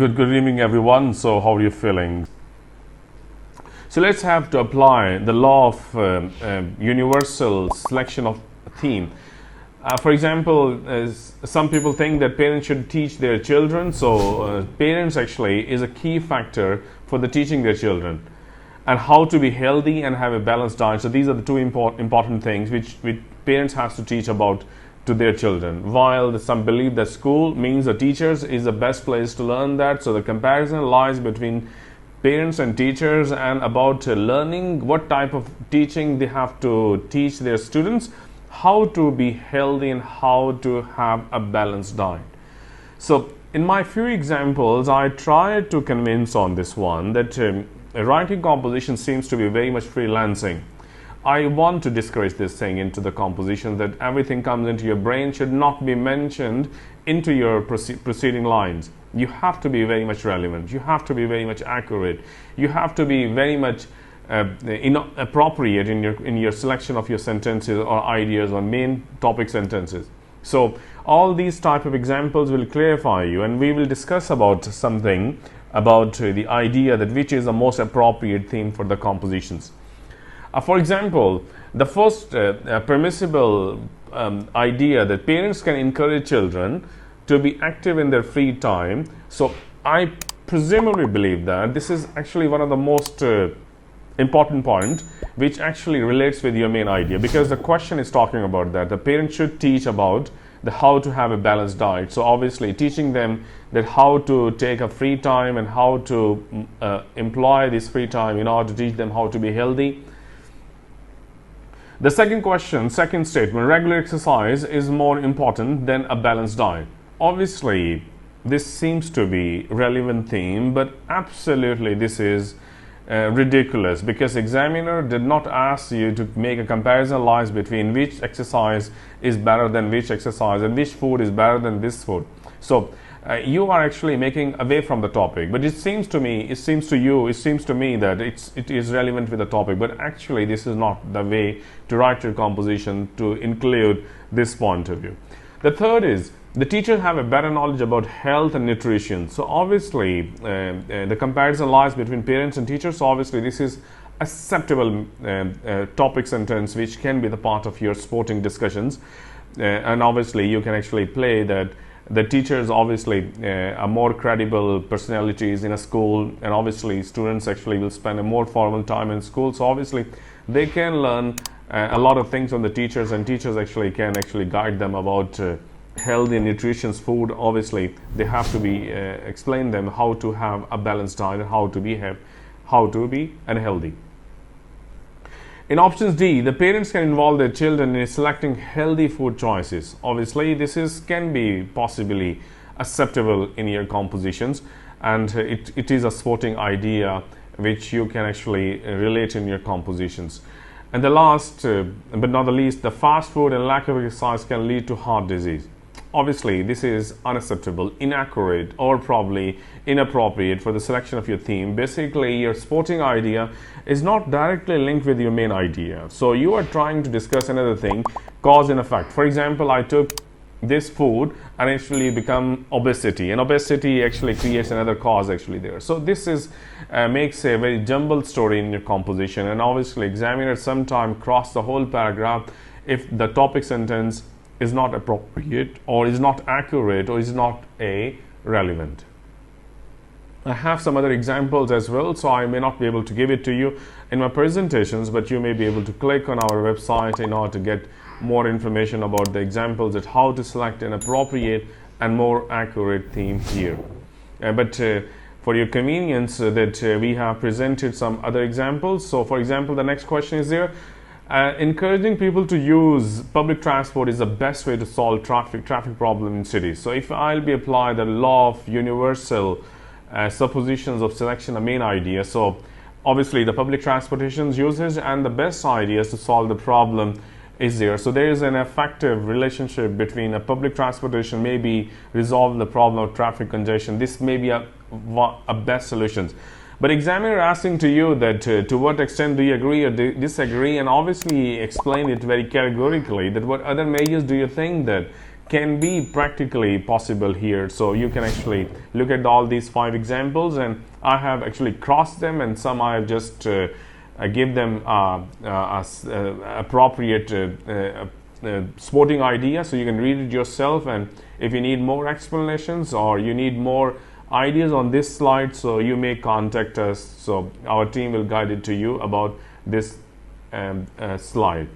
Good evening, everyone. So, how are you feeling? So, let's have to apply the law of universal selection of theme. For example, some people think that parents should teach their children. So, parents actually is a key factor for the teaching their children, and how to be healthy and have a balanced diet. So, these are the two important things which parents has to teach about to their children. While some believe that school means the teachers is the best place to learn that, so the comparison lies between parents and teachers and about learning what type of teaching they have to teach their students, how to be healthy and how to have a balanced diet. So in my few examples, I tried to convince on this one that writing composition seems to be very much freelancing. I want to discourage this thing into the composition, that everything comes into your brain should not be mentioned into your preceding lines. You have to be very much relevant. You have to be very much accurate. You have to be very much appropriate in your selection of your sentences or ideas or main topic sentences. So all these type of examples will clarify you, and we will discuss about something about the idea that which is the most appropriate theme for the compositions. For example, the first permissible idea that parents can encourage children to be active in their free time. So I presumably believe that this is actually one of the most important point which actually relates with your main idea, because the question is talking about that the parents should teach about the how to have a balanced diet. So obviously teaching them that how to take a free time and how to employ this free time in order to teach them how to be healthy. The second statement, regular exercise is more important than a balanced diet. Obviously, this seems to be relevant theme, but absolutely this is ridiculous, because examiner did not ask you to make a comparison lies between which exercise is better than which exercise and which food is better than this food. So you are actually making away from the topic, but it seems to me that it is relevant with the topic, but actually this is not the way to write your composition to include this point of view. The third is the teachers have a better knowledge about health and nutrition. So obviously the comparison lies between parents and teachers. So obviously this is acceptable topic sentence which can be the part of your sporting discussions, and obviously you can actually play that the teachers obviously are more credible personalities in a school, and obviously students actually will spend a more formal time in school. So obviously they can learn a lot of things from the teachers, and teachers actually can guide them about healthy and nutritious food. Obviously they have to be explain them how to have a balanced diet and how to be healthy. In options D, the parents can involve their children in selecting healthy food choices. Obviously, this can be possibly acceptable in your compositions, and it is a sporting idea which you can actually relate in your compositions. And the last, but not the least, the fast food and lack of exercise can lead to heart disease. Obviously, this is unacceptable, inaccurate, or probably inappropriate for the selection of your theme. Basically, your sporting idea is not directly linked with your main idea. So you are trying to discuss another thing, cause and effect. For example, I took this food and actually become obesity, and obesity actually creates another cause actually there. So this is makes a very jumbled story in your composition, and obviously examiners sometimes cross the whole paragraph if the topic sentence is not appropriate or is not accurate or is not relevant. I have some other examples as well, so I may not be able to give it to you in my presentations, but you may be able to click on our website in order to get more information about the examples at how to select an appropriate and more accurate theme here. But for your convenience that we have presented some other examples. So for example, the next question is there. Encouraging people to use public transport is the best way to solve traffic problem in cities. So if I'll be apply the law of universal suppositions of selection, a main idea. So obviously the public transportation's usage and the best ideas to solve the problem is there. So there is an effective relationship between a public transportation maybe resolve the problem of traffic congestion. This may be a best solutions. But examiner asking to you that to what extent do you agree or disagree, and obviously explain it very categorically that what other measures do you think that can be practically possible here. So you can actually look at all these 5 examples, and I have actually crossed them, and some I have just give them appropriate sporting idea, so you can read it yourself. And if you need more explanations or you need more ideas on this slide, so you may contact us, so our team will guide it to you about this slide.